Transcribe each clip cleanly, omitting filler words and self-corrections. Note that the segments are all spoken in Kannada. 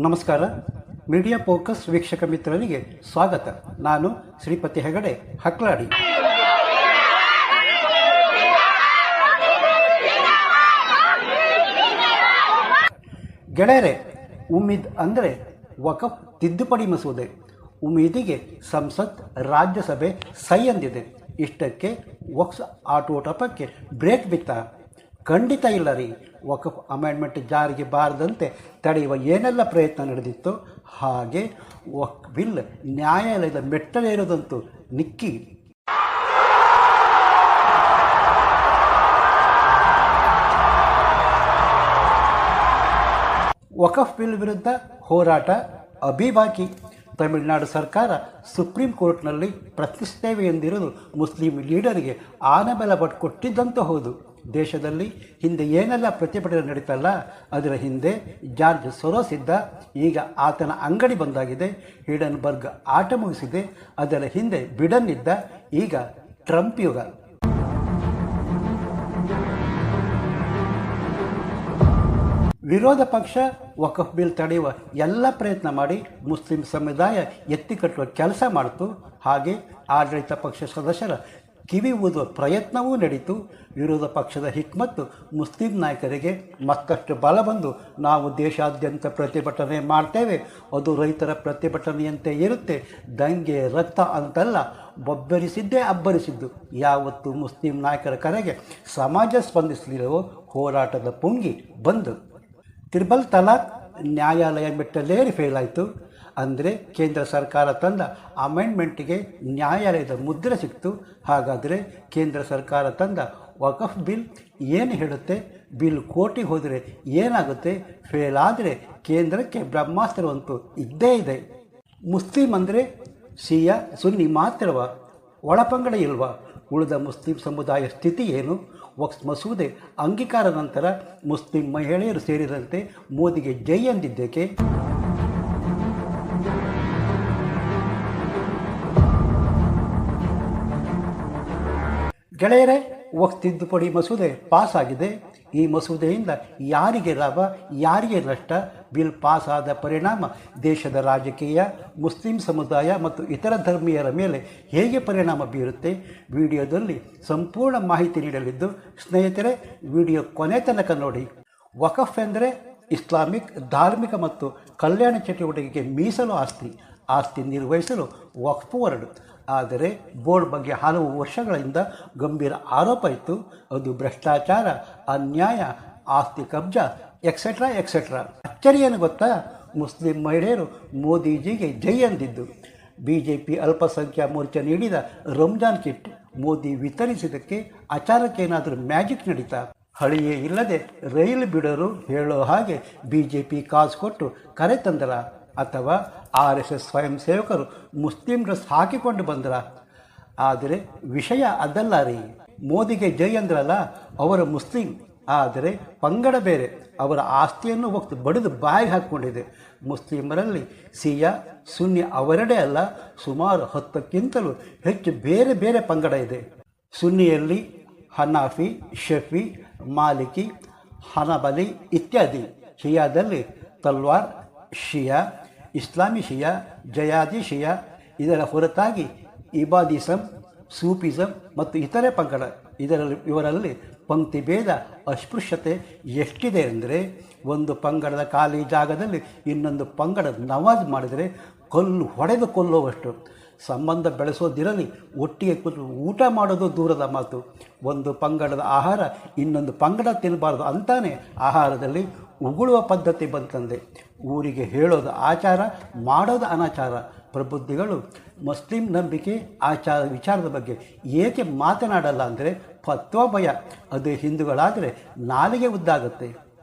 ನಮಸ್ಕಾರ. ಮೀಡಿಯಾ ಫೋಕಸ್ ವೀಕ್ಷಕ ಮಿತ್ರರಿಗೆ ಸ್ವಾಗತ. ನಾನು ಶ್ರೀಪತಿ ಹೆಗಡೆ ಹಕ್ಲಾಡಿ. ಗೆಳೆಯರೆ, ಉಮ್ಮೀದ್ ಅಂದರೆ ವಕಫ್ ತಿದ್ದುಪಡಿ ಮಸೂದೆ. ಉಮ್ಮೀದಿಗೆ ಸಂಸತ್ ರಾಜ್ಯಸಭೆ ಸೈ ಎಂದಿದೆ. ಇಷ್ಟಕ್ಕೆ ವಕ್ಫ್ ಆಟೋಟಪಕ್ಕೆ ಬ್ರೇಕ್ ಬಿತ್ತ? ಖಂಡಿತ ಇಲ್ಲ ರೀ. ವಕಫ್ ಅಮೆಂಡ್ಮೆಂಟ್ ಜಾರಿಗೆ ಬಾರದಂತೆ ತಡೆಯುವ ಏನೆಲ್ಲ ಪ್ರಯತ್ನ ನಡೆದಿತ್ತು, ಹಾಗೆ ವಕ್ಫ್ ಬಿಲ್ ನ್ಯಾಯಾಲಯದ ಮೆಟ್ಟಲೇರೋದಂತೂ ನಿಕ್ಕಿ. ವಕಫ್ ಬಿಲ್ ವಿರುದ್ಧ ಹೋರಾಟ ಅಭಿಬಾಕಿ. ತಮಿಳುನಾಡು ಸರ್ಕಾರ ಸುಪ್ರೀಂ ಕೋರ್ಟ್ನಲ್ಲಿ ಪ್ರಶ್ನಿಸ್ತೇವೆ ಎಂದಿರುವುದು ಮುಸ್ಲಿಂ ಲೀಡರ್ಗೆ ಆನಬಲ ಕೊಟ್ಟಿದ್ದಂತೂ ಹೌದು. ದೇಶದಲ್ಲಿ ಹಿಂದೆ ಏನೆಲ್ಲ ಪ್ರತಿಭಟನೆ ನಡೀತಲ್ಲ, ಅದರ ಹಿಂದೆ ಜಾರ್ಜ್ ಸೊರೋಸ್ ಇದ್ದ. ಈಗ ಆತನ ಅಂಗಡಿ ಬಂದಾಗಿದೆ. ಹಿಡನ್ಬರ್ಗ್ ಆಟ ಮುಗಿಸಿದೆ. ಅದರ ಹಿಂದೆ ಬಿಡನ್ ಇದ್ದ. ಈಗ ಟ್ರಂಪ್ ಯುಗ. ವಿರೋಧ ಪಕ್ಷ ವಕಫ್ ಬಿಲ್ ತಡೆಯುವ ಎಲ್ಲ ಪ್ರಯತ್ನ ಮಾಡಿ ಮುಸ್ಲಿಂ ಸಮುದಾಯ ಎತ್ತಿಕಟ್ಟುವ ಕೆಲಸ ಮಾಡಿತು. ಹಾಗೆ ಆಡಳಿತ ಪಕ್ಷ ಸದಸ್ಯರ ಕಿವಿ ಊದುವ ಪ್ರಯತ್ನವೂ ನಡೀತು. ವಿರೋಧ ಪಕ್ಷದ ಹಿಕ್ಮತ್ತು ಮುಸ್ಲಿಂ ನಾಯಕರಿಗೆ ಮತ್ತಷ್ಟು ಬಲ ಬಂದು, ನಾವು ದೇಶಾದ್ಯಂತ ಪ್ರತಿಭಟನೆ ಮಾಡ್ತೇವೆ, ಅದು ರೈತರ ಪ್ರತಿಭಟನೆಯಂತೆ ಇರುತ್ತೆ, ದಂಗೆ ರಕ್ತ ಅಂತಲ್ಲ, ಬೊಬ್ಬರಿಸಿದ್ದೇ ಅಬ್ಬರಿಸಿದ್ದು. ಯಾವತ್ತು ಮುಸ್ಲಿಂ ನಾಯಕರ ಕರೆಗೆ ಸಮಾಜ ಸ್ಪಂದಿಸಲಿಲ್ಲವೋ ಹೋರಾಟದ ಪುಂಗಿ ಬಂದು ತ್ರಿಬಲ್ ತಲಾಕ್ ನ್ಯಾಯಾಲಯ ಮೆಟ್ಟಲೇರಿ ಫೇಲ್ ಆಯಿತು. ಅಂದರೆ ಕೇಂದ್ರ ಸರ್ಕಾರ ತಂದ ಅಮೆಂಡ್ಮೆಂಟಿಗೆ ನ್ಯಾಯಾಲಯದ ಮುದ್ರೆ ಸಿಕ್ತು. ಹಾಗಾದರೆ ಕೇಂದ್ರ ಸರ್ಕಾರ ತಂದ ವಕಫ್ ಬಿಲ್ ಏನು ಹೇಳುತ್ತೆ? ಬಿಲ್ ಕೋರ್ಟಿಗೆ ಹೋದರೆ ಏನಾಗುತ್ತೆ? ಫೇಲ್ ಆದರೆ ಕೇಂದ್ರಕ್ಕೆ ಬ್ರಹ್ಮಾಸ್ತ್ರವಂತೂ ಇದ್ದೇ ಇದೆ. ಮುಸ್ಲಿಂ ಅಂದರೆ ಶಿಯಾ ಸುನ್ನಿ ಮಾತ್ರವ? ಒಳಪಂಗಡ ಇಲ್ವಾ? ಉಳಿದ ಮುಸ್ಲಿಂ ಸಮುದಾಯ ಸ್ಥಿತಿ ಏನು? ವಕ್ಫ್ ಮಸೂದೆ ಅಂಗೀಕಾರ ನಂತರ ಮುಸ್ಲಿಂ ಮಹಿಳೆಯರು ಸೇರಿದಂತೆ ಮೋದಿಗೆ ಜೈ ಎಂದಿದ್ದೇಕೆ? ಗೆಳೆಯರೇ, ವಕ್ಫ್ ತಿದ್ದುಪಡಿ ಮಸೂದೆ ಪಾಸ್ ಆಗಿದೆ. ಈ ಮಸೂದೆಯಿಂದ ಯಾರಿಗೆ ಲಾಭ, ಯಾರಿಗೆ ನಷ್ಟ? ಬಿಲ್ ಪಾಸ್ ಆದ ಪರಿಣಾಮ ದೇಶದ ರಾಜಕೀಯ, ಮುಸ್ಲಿಂ ಸಮುದಾಯ ಮತ್ತು ಇತರ ಧರ್ಮೀಯರ ಮೇಲೆ ಹೇಗೆ ಪರಿಣಾಮ ಬೀರುತ್ತೆ? ವಿಡಿಯೋದಲ್ಲಿ ಸಂಪೂರ್ಣ ಮಾಹಿತಿ ನೀಡಲಿದ್ದು, ಸ್ನೇಹಿತರೆ ವಿಡಿಯೋ ಕೊನೆ ತನಕ ನೋಡಿ. ವಕಫ್ ಎಂದರೆ ಇಸ್ಲಾಮಿಕ್ ಧಾರ್ಮಿಕ ಮತ್ತು ಕಲ್ಯಾಣ ಚಟುವಟಿಕೆಗೆ ಮೀಸಲು ಆಸ್ತಿ ನಿರ್ವಹಿಸಲು ವಕ್ಫ್ ಬೋರ್ಡ್. ಆದರೆ ಬೋರ್ಡ್ ಬಗ್ಗೆ ಹಲವು ವರ್ಷಗಳಿಂದ ಗಂಭೀರ ಆರೋಪ ಇತ್ತು. ಅದು ಭ್ರಷ್ಟಾಚಾರ, ಅನ್ಯಾಯ, ಆಸ್ತಿ ಕಬ್ಜಾ ಎಕ್ಸೆಟ್ರಾ. ಅಚ್ಚರಿಯನ್ನು ಗೊತ್ತಾ? ಮುಸ್ಲಿಂ ಮಹಿಳೆಯರು ಮೋದಿಜಿಗೆ ಜೈ ಎಂದಿದ್ದು. BJP ಅಲ್ಪಸಂಖ್ಯಾ ಮೋರ್ಚಾ ನೀಡಿದ ರಂಜಾನ್ ಕಿಟ್ ಮೋದಿ ವಿತರಿಸಿದ್ದಕ್ಕೆ ಅಚಾನಕ್ ಏನಾದರೂ ಮ್ಯಾಜಿಕ್ ನಡೀತಾ? ಹಳಿಯೇ ಇಲ್ಲದೆ ರೈಲು ಬಿಡೋರು ಹೇಳೋ ಹಾಗೆ BJP ಕಾಸು ಕೊಟ್ಟು ಕರೆ ತಂದರ? ಅಥವಾ RSS ಸ್ವಯಂ ಸೇವಕರು ಮುಸ್ಲಿಂ ಡ್ರೆಸ್ ಹಾಕಿಕೊಂಡು ಬಂದರ? ಆದರೆ ವಿಷಯ ಅದಲ್ಲ ರೀ. ಮೋದಿಗೆ ಜೈ ಅಂದ್ರಲ್ಲ, ಅವರ ಮುಸ್ಲಿಂ, ಆದರೆ ಪಂಗಡ ಬೇರೆ. ಅವರ ಆಸ್ತಿಯನ್ನು ವಕ್ಫ್ ಬಡಿದು ಬಾಯಿಗೆ ಹಾಕಿಕೊಂಡಿದೆ. ಮುಸ್ಲಿಮರಲ್ಲಿ ಶಿಯಾ ಸುನ್ನಿ ಅವರಡೇ ಅಲ್ಲ, ಸುಮಾರು 10ಕ್ಕಿಂತಲೂ ಹೆಚ್ಚು ಬೇರೆ ಬೇರೆ ಪಂಗಡ ಇದೆ. ಸುನ್ನಿಯಲ್ಲಿ ಹನಾಫಿ, ಶಫಿ, ಮಾಲಿಕಿ, ಹನಬಲಿ ಇತ್ಯಾದಿ. ಶಿಯಾದಲ್ಲಿ ತಲ್ವಾರ್ ಶಿಯಾ, ಇಸ್ಲಾಮಿ ಶಿಯಾ, ಜಯಾದಿ ಶಿಯಾ. ಇದರ ಹೊರತಾಗಿ ಇಬಾದಿಸಮ್, ಸೂಫಿಸಮ್ ಮತ್ತು ಇತರೆ ಪಂಗಡ. ಇವರಲ್ಲಿ ಪಂಕ್ತಿ ಭೇದ, ಅಸ್ಪೃಶ್ಯತೆ ಎಷ್ಟಿದೆ ಅಂದರೆ, ಒಂದು ಪಂಗಡದ ಖಾಲಿ ಜಾಗದಲ್ಲಿ ಇನ್ನೊಂದು ಪಂಗಡ ನಮಾಜ್ ಮಾಡಿದರೆ ಹೊಡೆದು ಕೊಲ್ಲುವಷ್ಟು. ಸಂಬಂಧ ಬೆಳೆಸೋದಿರಲಿ, ಒಟ್ಟಿಗೆ ಕೂತು ಊಟ ಮಾಡೋದು ದೂರದ ಮಾತು. ಒಂದು ಪಂಗಡದ ಆಹಾರ ಇನ್ನೊಂದು ಪಂಗಡ ತಿನ್ನಬಾರ್ದು ಅಂತಾನೆ ಆಹಾರದಲ್ಲಿ ಉಗುಳುವ ಪದ್ಧತಿ ಬಂತಂದೆ. ಊರಿಗೆ ಹೇಳೋದು ಆಚಾರ, ಮಾಡೋದು ಅನಾಚಾರ. ಪ್ರಬುದ್ಧಿಗಳು ಮುಸ್ಲಿಂ ನಂಬಿಕೆ, ಆಚಾರ ವಿಚಾರದ ಬಗ್ಗೆ ಏಕೆ ಮಾತನಾಡಲ್ಲ ಅಂದರೆ ಫತ್ವಾ ಭಯ. ಅದು ಹಿಂದೂಗಳಾದರೆ ನಾಲಿಗೆ ಉದ್ದಾಗುತ್ತೆ.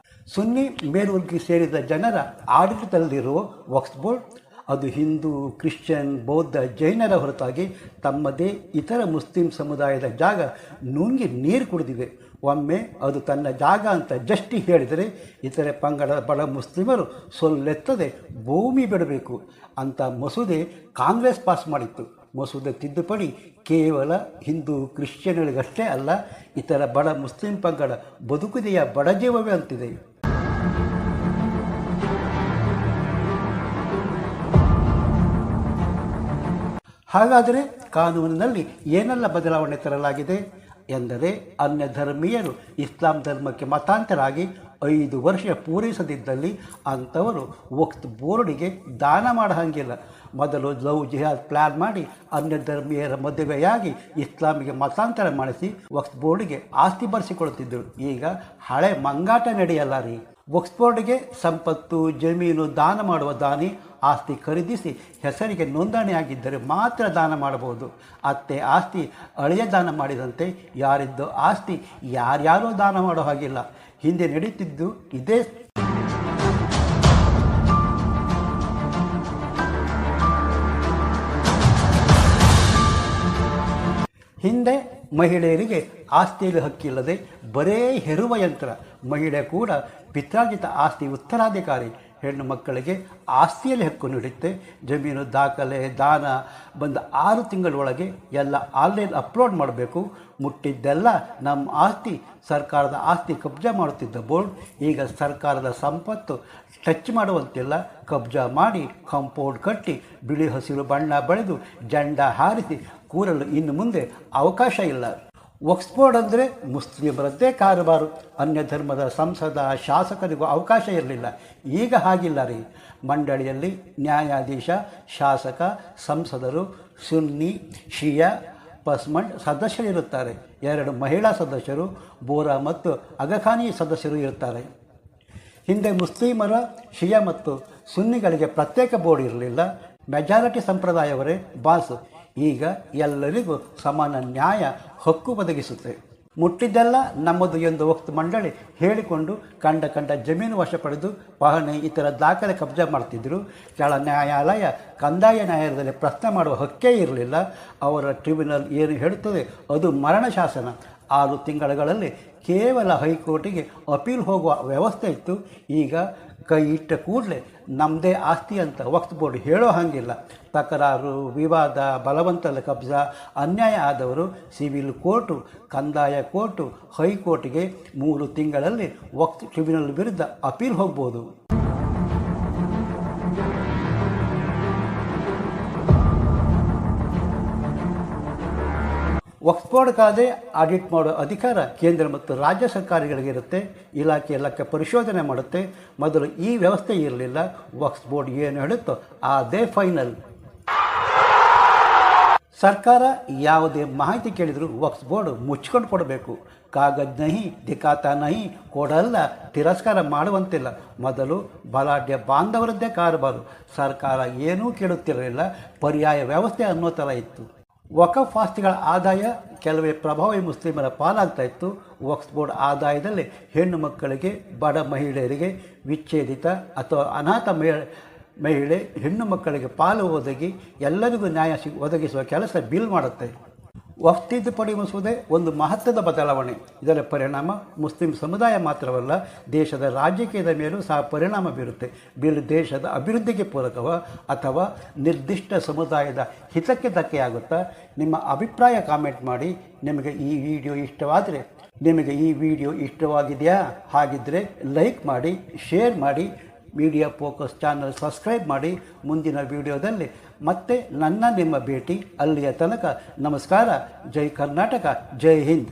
ಸುನ್ನಿ ಮೇಲ್ವರ್ಗಕ್ಕೆ ಸೇರಿದ ಜನರ ಆಡಳಿತದಲ್ಲಿರುವ ವಕ್ಫ್ ಬೋರ್ಡ್ ಅದು ಹಿಂದೂ, ಕ್ರಿಶ್ಚಿಯನ್, ಬೌದ್ಧ, ಜೈನರ ಹೊರತಾಗಿ ತಮ್ಮದೇ ಇತರ ಮುಸ್ಲಿಂ ಸಮುದಾಯದ ಜಾಗ ನುಂಗಿ ನೀರು ಕುಡಿದಿದೆ. ಒಮ್ಮೆ ಅದು ತನ್ನ ಜಾಗ ಅಂತ ಜಸ್ಟ್ ಹೇಳಿದರೆ ಇತರೆ ಪಂಗಡದ ಬಡ ಮುಸ್ಲಿಮರು ಸೊಲ್ಲೆತ್ತದೆ ಭೂಮಿ ಬಿಡಬೇಕು ಅಂತ ಮಸೂದೆ ಕಾಂಗ್ರೆಸ್ ಪಾಸ್ ಮಾಡಿತ್ತು. ಮಸೂದೆ ತಿದ್ದುಪಡಿ ಕೇವಲ ಹಿಂದೂ ಕ್ರಿಶ್ಚಿಯನ್ಗಳಿಗಷ್ಟೇ ಅಲ್ಲ, ಇತರ ಬಡ ಮುಸ್ಲಿಂ ಪಂಗಡ ಬದುಕುದೆಯ ಬಡಜೀವವೇ ಅಂತಿದೆ. ಹಾಗಾದರೆ ಕಾನೂನಿನಲ್ಲಿ ಏನೆಲ್ಲ ಬದಲಾವಣೆ ತರಲಾಗಿದೆ ಎಂದರೆ, ಅನ್ಯ ಧರ್ಮೀಯರು ಇಸ್ಲಾಂ ಧರ್ಮಕ್ಕೆ ಮತಾಂತರಾಗಿ 5 ವರ್ಷ ಪೂರೈಸದಿದ್ದಲ್ಲಿ ಅಂಥವರು ವಕ್ಫ್ ಬೋರ್ಡಿಗೆ ದಾನ ಮಾಡೋ ಮೊದಲು ಲವ್ ಜಿಹಾದ್ ಪ್ಲ್ಯಾನ್ ಮಾಡಿ ಅನ್ಯ ಧರ್ಮೀಯರ ಮದುವೆಯಾಗಿ ಇಸ್ಲಾಮಿಗೆ ಮತಾಂತರ ಮಾಡಿಸಿ ವಕ್ಫ್ ಬೋರ್ಡಿಗೆ ಆಸ್ತಿ ಬರೆಸಿಕೊಳ್ತಿದ್ದರು. ಈಗ ಹಳೆ ಮಂಗಾಟ ನಡೆಯಲ್ಲ ರೀ. ವಕ್ಫ್ ಬೋರ್ಡ್ಗೆ ಸಂಪತ್ತು, ಜಮೀನು ದಾನ ಮಾಡುವ ದಾನಿ ಆಸ್ತಿ ಖರೀದಿಸಿ ಹೆಸರಿಗೆ ನೋಂದಣಿಯಾಗಿದ್ದರೆ ಮಾತ್ರ ದಾನ ಮಾಡಬಹುದು. ಅತ್ತೆ ಆಸ್ತಿ ಅಳಿಯ ದಾನ ಮಾಡಿದಂತೆ ಯಾರಿದ್ದೋ ಆಸ್ತಿ ಯಾರ್ಯಾರೋ ದಾನ ಮಾಡೋ ಹಾಗಿಲ್ಲ. ಹಿಂದೆ ನಡೀತಿದ್ದು ಇದೇ. ಹಿಂದೆ ಮಹಿಳೆಯರಿಗೆ ಆಸ್ತಿಯಲ್ಲಿ ಹಕ್ಕಿಲ್ಲದೆ ಬರೇ ಹೆರುವ ಯಂತ್ರ. ಮಹಿಳೆ ಕೂಡ ಪಿತ್ರಾರ್ಜಿತ ಆಸ್ತಿ ಉತ್ತರಾಧಿಕಾರಿ. ಹೆಣ್ಣು ಮಕ್ಕಳಿಗೆ ಆಸ್ತಿಯಲ್ಲಿ ಹಕ್ಕು ನೀಡುತ್ತೆ. ಜಮೀನು ದಾಖಲೆ ದಾನ ಬಂದ 6 ತಿಂಗಳೊಳಗೆ ಎಲ್ಲ ಆನ್ಲೈನ್ ಅಪ್ಲೋಡ್ ಮಾಡಬೇಕು. ಮುಟ್ಟಿದ್ದೆಲ್ಲ ನಮ್ಮ ಆಸ್ತಿ, ಸರ್ಕಾರದ ಆಸ್ತಿ ಕಬ್ಜಾ ಮಾಡುತ್ತಿದ್ದ ಬೋರ್ಡ್ ಈಗ ಸರ್ಕಾರದ ಸಂಪತ್ತು ಟಚ್ ಮಾಡುವಂತಿಲ್ಲ. ಕಬ್ಜಾ ಮಾಡಿ ಕಾಂಪೌಂಡ್ ಕಟ್ಟಿ ಬಿಳಿ ಹಸಿರು ಬಣ್ಣ ಬಳಿದು ಜೆಂಡ ಹಾರಿಸಿ ಕೂರಲು ಇನ್ನು ಮುಂದೆ ಅವಕಾಶ ಇಲ್ಲ. ವಕ್ಫ್ ಬೋರ್ಡ್ ಅಂದರೆ ಮುಸ್ಲಿಮರದ್ದೇ ಕಾರಬಾರು. ಅನ್ಯ ಧರ್ಮದ ಸಂಸದ ಶಾಸಕರಿಗೂ ಅವಕಾಶ ಇರಲಿಲ್ಲ. ಈಗ ಹಾಗಿಲ್ಲ ರೀ. ಮಂಡಳಿಯಲ್ಲಿ ನ್ಯಾಯಾಧೀಶ, ಶಾಸಕ, ಸಂಸದರು, ಸುನ್ನಿ, ಶಿಯಾ, ಪಸ್ಮಂಡ್ ಸದಸ್ಯರಿರುತ್ತಾರೆ. 2 ಮಹಿಳಾ ಸದಸ್ಯರು, ಬೋರಾ ಮತ್ತು ಅಗಖಾನಿ ಸದಸ್ಯರು ಇರುತ್ತಾರೆ. ಹಿಂದೆ ಮುಸ್ಲಿಮರ, ಶಿಯಾ ಮತ್ತು ಸುನ್ನಿಗಳಿಗೆ ಪ್ರತ್ಯೇಕ ಬೋರ್ಡ್ ಇರಲಿಲ್ಲ. ಮೆಜಾರಿಟಿ ಸಂಪ್ರದಾಯವರೇ ಬಾಸ್. ಈಗ ಎಲ್ಲರಿಗೂ ಸಮಾನ ನ್ಯಾಯ ಹಕ್ಕು ಒದಗಿಸುತ್ತೆ. ಮುಟ್ಟಿದ್ದೆಲ್ಲ ನಮ್ಮದು ಎಂದು ವಕ್ಫ್ ಮಂಡಳಿ ಹೇಳಿಕೊಂಡು ಕಂಡ ಜಮೀನು ವಶ ಪಡೆದು ಪಹಣಿ ಇತರ ದಾಖಲೆ ಕಬ್ಜಾ ಮಾಡ್ತಿದ್ದರು. ಕೆಳ ನ್ಯಾಯಾಲಯ, ಕಂದಾಯ ನ್ಯಾಯಾಲಯದಲ್ಲಿ ಪ್ರಶ್ನೆ ಮಾಡುವ ಹಕ್ಕೇ ಇರಲಿಲ್ಲ. ಅವರ ಟ್ರಿಬ್ಯುನಲ್ ಏನು ಹೇಳುತ್ತದೆ ಅದು ಮರಣ ಶಾಸನ. 6 ತಿಂಗಳಲ್ಲಿ ಕೇವಲ ಹೈಕೋರ್ಟಿಗೆ ಅಪೀಲ್ ಹೋಗುವ ವ್ಯವಸ್ಥೆ ಇತ್ತು. ಈಗ ಕೈ ಇಟ್ಟ ಕೂಡಲೇ ನಮ್ಮದೇ ಆಸ್ತಿ ಅಂತ ವಕ್ಫ್ ಬೋರ್ಡ್ ಹೇಳೋ ಹಾಗಿಲ್ಲ. ತಕರಾರು, ವಿವಾದ, ಬಲವಂತದ ಕಬ್ಜಾ, ಅನ್ಯಾಯ ಆದವರು ಸಿವಿಲ್ ಕೋರ್ಟು, ಕಂದಾಯ ಕೋರ್ಟು, ಹೈಕೋರ್ಟಿಗೆ 3 ತಿಂಗಳಲ್ಲಿ ವಕ್ಫ್ ಟ್ರಿಬ್ಯುನಲ್ ವಿರುದ್ಧ ಅಪೀಲ್ ಹೋಗ್ಬೋದು. ವಕ್ಫ್ ಬೋರ್ಡ್ ಕಾದೆ ಆಡಿಟ್ ಮಾಡೋ ಅಧಿಕಾರ ಕೇಂದ್ರ ಮತ್ತು ರಾಜ್ಯ ಸರ್ಕಾರಗಳಿಗಿರುತ್ತೆ. ಇಲಾಖೆ ಲೆಕ್ಕ ಪರಿಶೋಧನೆ ಮಾಡುತ್ತೆ. ಮೊದಲು ಈ ವ್ಯವಸ್ಥೆ ಇರಲಿಲ್ಲ. ವಕ್ಫ್ ಬೋರ್ಡ್ ಏನು ಹೇಳುತ್ತೋ ಅದೇ ಫೈನಲ್. ಸರ್ಕಾರ ಯಾವುದೇ ಮಾಹಿತಿ ಕೇಳಿದರೂ ವಕ್ಫ್ ಬೋರ್ಡ್ ಮುಚ್ಕೊಂಡು ಕೊಡಬೇಕು. ಕಾಗದ್ ನಹಿ ದಿಖಾತಾ ನಹಿ, ಕೊಡಲ್ಲ, ತಿರಸ್ಕಾರ ಮಾಡುವಂತಿಲ್ಲ. ಮೊದಲು ಬಲಾಢ್ಯ ಬಾಂಧವರದ್ದೇ ಕಾರಬಾರು. ಸರ್ಕಾರ ಏನೂ ಕೇಳುತ್ತಿರಲಿಲ್ಲ. ಪರ್ಯಾಯ ವ್ಯವಸ್ಥೆ ಅನ್ನೋ ಥರ ಇತ್ತು. ವಕಫ್ ಆಸ್ತಿಗಳ ಆದಾಯ ಕೆಲವೇ ಪ್ರಭಾವಿ ಮುಸ್ಲಿಮರ ಪಾಲಾಗ್ತಾ ಇತ್ತು. ವಕ್ಫ್ ಬೋರ್ಡ್ ಆದಾಯದಲ್ಲಿ ಹೆಣ್ಣು ಮಕ್ಕಳಿಗೆ, ಬಡ ಮಹಿಳೆಯರಿಗೆ, ವಿಚ್ಛೇದಿತ ಅಥವಾ ಅನಾಥ ಮಹಿಳೆ ಹೆಣ್ಣು ಮಕ್ಕಳಿಗೆ ಪಾಲು ಒದಗಿ ಎಲ್ಲರಿಗೂ ನ್ಯಾಯ ಒದಗಿಸುವ ಕೆಲಸ ಬಿಲ್ ಮಾಡುತ್ತೆ. ವಕ್ಫ್ ತಿದ್ದುಪಡಿ ಮಸೂದೆ ಒಂದು ಮಹತ್ವದ ಬದಲಾವಣೆ. ಇದರ ಪರಿಣಾಮ ಮುಸ್ಲಿಂ ಸಮುದಾಯ ಮಾತ್ರವಲ್ಲ, ದೇಶದ ರಾಜಕೀಯದ ಮೇಲೂ ಸಹ ಪರಿಣಾಮ ಬೀರುತ್ತೆ. ಬಿಲ್ ದೇಶದ ಅಭಿವೃದ್ಧಿಗೆ ಪೂರಕವ ಅಥವಾ ನಿರ್ದಿಷ್ಟ ಸಮುದಾಯದ ಹಿತಕ್ಕೆ ಧಕ್ಕೆಯಾಗುತ್ತಾ? ನಿಮ್ಮ ಅಭಿಪ್ರಾಯ ಕಾಮೆಂಟ್ ಮಾಡಿ. ನಿಮಗೆ ಈ ವಿಡಿಯೋ ಇಷ್ಟವಾಗಿದೆಯಾ? ಹಾಗಿದ್ದರೆ ಲೈಕ್ ಮಾಡಿ, ಶೇರ್ ಮಾಡಿ, ಮೀಡಿಯಾ ಫೋಕಸ್ ಚಾನಲ್ ಸಬ್ಸ್ಕ್ರೈಬ್ ಮಾಡಿ. ಮುಂದಿನ ವಿಡಿಯೋದಲ್ಲಿ ಮತ್ತೆ ನಿಮ್ಮ ಭೇಟಿ. ಅಲ್ಲಿಯ ತನಕ ನಮಸ್ಕಾರ. ಜೈ ಕರ್ನಾಟಕ, ಜೈ ಹಿಂದ್.